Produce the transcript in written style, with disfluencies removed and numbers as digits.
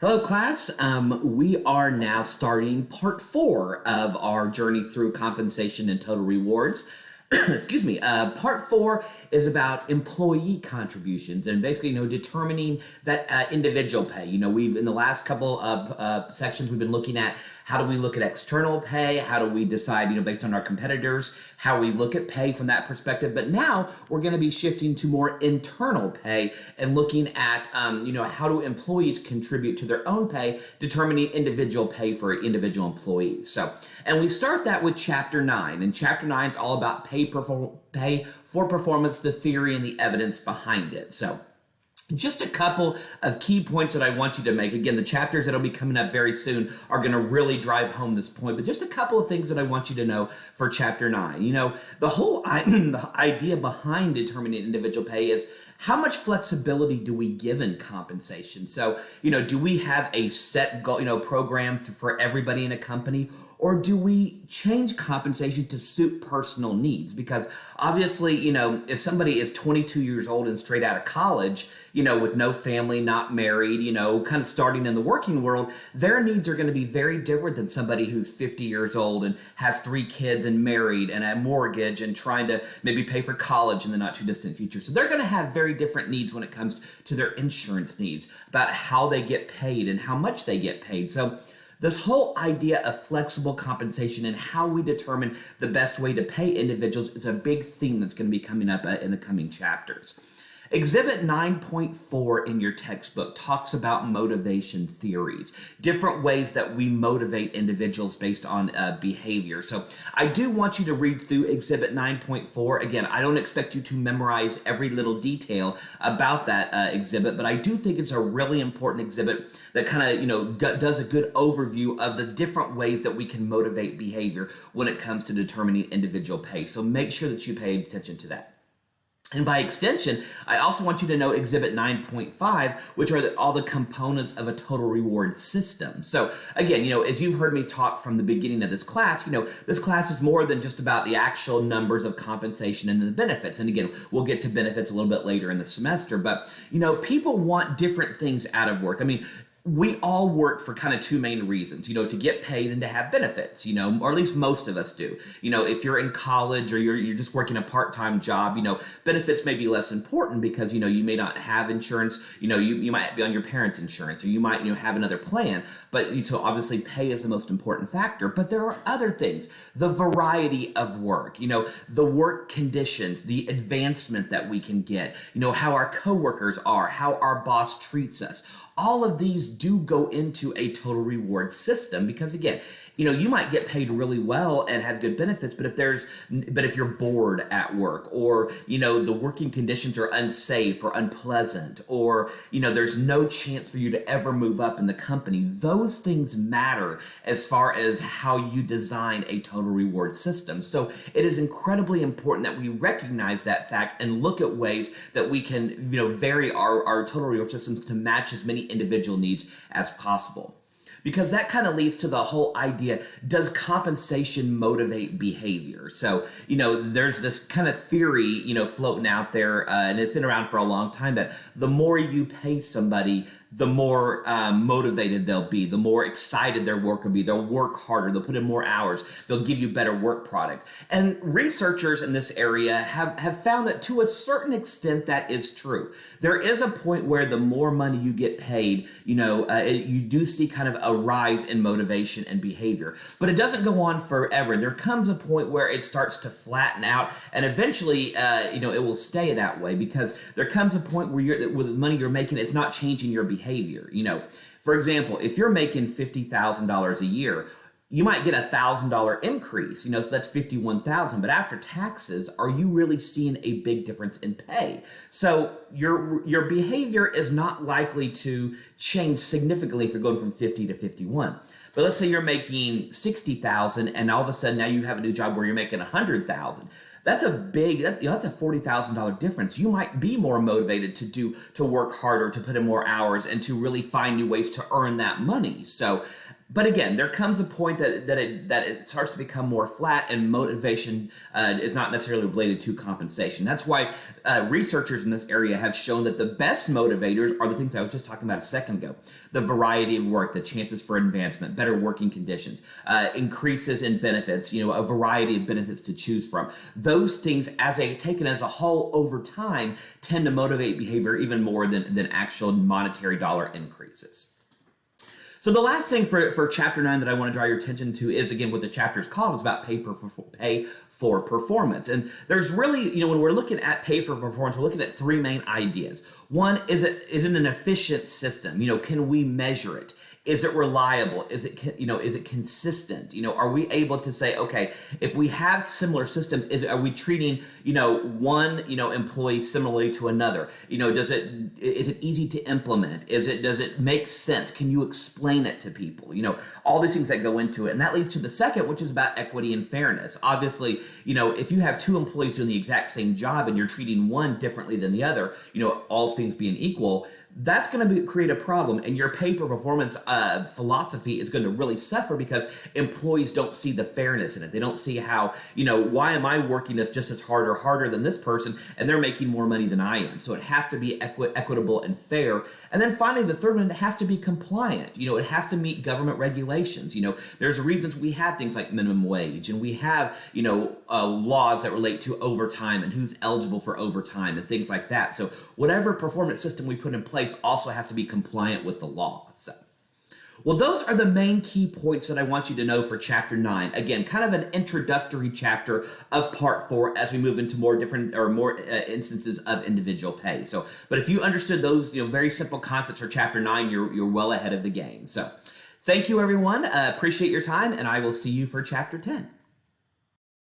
Hello, class. We are now starting part four of our journey through compensation and total rewards. Excuse me. Part four is about employee contributions and basically, determining that individual pay. We've in the last couple of sections we've been looking at how do we look at external pay, how do we decide, based on our competitors, how we look at pay from that perspective. But now we're going to be shifting to more internal pay and looking at, how do employees contribute to their own pay, determining individual pay for individual employees. And we start that with Chapter 9. And Chapter 9 is all about pay for performance, the theory and the evidence behind it. So just a couple of key points that I want you to make. Again, the chapters that'll be coming up very soon are going to really drive home this point, but just a couple of things that I want you to know for Chapter 9. The whole the idea behind determining individual pay is how much flexibility do we give in compensation? So, do we have a set goal, program for everybody in a company? Or do we change compensation to suit personal needs? Because obviously, if somebody is 22 years old and straight out of college, with no family, not married, kind of starting in the working world, their needs are going to be very different than somebody who's 50 years old and has 3 kids and married and a mortgage and trying to maybe pay for college in the not too distant future. So they're going to have very different needs when it comes to their insurance needs, about how they get paid and how much they get paid. So this whole idea of flexible compensation and how we determine the best way to pay individuals is a big theme that's going to be coming up in the coming chapters. Exhibit 9.4 in your textbook talks about motivation theories, different ways that we motivate individuals based on behavior. So I do want you to read through Exhibit 9.4. Again, I don't expect you to memorize every little detail about that exhibit, but I do think it's a really important exhibit that kind of, does a good overview of the different ways that we can motivate behavior when it comes to determining individual pay. So make sure that you pay attention to that. And by extension, I also want you to know Exhibit 9.5, which are all the components of a total reward system. So again, as you've heard me talk from the beginning of this class, this class is more than just about the actual numbers of compensation and the benefits. And again, we'll get to benefits a little bit later in the semester. But, people want different things out of work. I mean, we all work for kind of 2 main reasons, to get paid and to have benefits, or at least most of us do. If you're in college or you're just working a part-time job, benefits may be less important because, you may not have insurance, you might be on your parents' insurance, or you might, have another plan. But so obviously pay is the most important factor, but there are other things, the variety of work, the work conditions, the advancement that we can get, how our coworkers are, how our boss treats us. All of these do go into a total reward system because, again, you might get paid really well and have good benefits, but if you're bored at work, or, the working conditions are unsafe or unpleasant, or, there's no chance for you to ever move up in the company, those things matter as far as how you design a total reward system. So it is incredibly important that we recognize that fact and look at ways that we can, vary our total reward systems to match as many individual needs as possible. Because that kind of leads to the whole idea, does compensation motivate behavior? So, there's this kind of theory, floating out there, and it's been around for a long time, that the more you pay somebody, the more motivated they'll be, the more excited their work will be. They'll work harder, they'll put in more hours, they'll give you better work product. And researchers in this area have found that to a certain extent that is true. There is a point where the more money you get paid, you do see kind of a rise in motivation and behavior. But it doesn't go on forever. There comes a point where it starts to flatten out, and eventually, it will stay that way, because there comes a point where with the money you're making, it's not changing your behavior. For example, if you're making $50,000 a year, you might get $1,000 increase, so that's $51,000. But after taxes, are you really seeing a big difference in pay? So your behavior is not likely to change significantly if you're going from 50 to 51. But let's say you're making $60,000, and all of a sudden now you have a new job where you're making $100,000. That's a big, that's a $40,000 difference. You might be more motivated to work harder, to put in more hours, and to really find new ways to earn that money. So But again, there comes a point that it starts to become more flat, and motivation is not necessarily related to compensation. That's why researchers in this area have shown that the best motivators are the things I was just talking about a second ago: the variety of work, the chances for advancement, better working conditions, increases in benefits, a variety of benefits to choose from. Those things, taken as a whole over time, tend to motivate behavior even more than actual monetary dollar increases. So the last thing for chapter 9 that I want to draw your attention to is, again, what the chapter is called. It's about pay for performance. And there's really, when we're looking at pay for performance, we're looking at three main ideas. One, is it an efficient system? Can we measure it? Is it reliable? Is it consistent? Are we able to say, okay, if we have similar systems, are we treating, one, employee similarly to another? Is it easy to implement? Does it make sense? Can you explain it to people? All these things that go into it. And that leads to the second, which is about equity and fairness. Obviously, if you have two employees doing the exact same job and you're treating one differently than the other, all things being equal, that's going to create a problem, and your pay for performance philosophy is going to really suffer because employees don't see the fairness in it. They don't see how, why am I working this just as hard or harder than this person, and they're making more money than I am. So it has to be equitable and fair. And then finally, the third one, it has to be compliant. It has to meet government regulations. There's reasons we have things like minimum wage, and we have, laws that relate to overtime and who's eligible for overtime and things like that. So whatever performance system we put in place also has to be compliant with the law. Well, those are the main key points that I want you to know for chapter 9. Again, kind of an introductory chapter of part 4 as we move into more instances of individual pay. But if you understood those, very simple concepts for chapter 9, you're well ahead of the game. So thank you, everyone. Appreciate your time, and I will see you for chapter 10.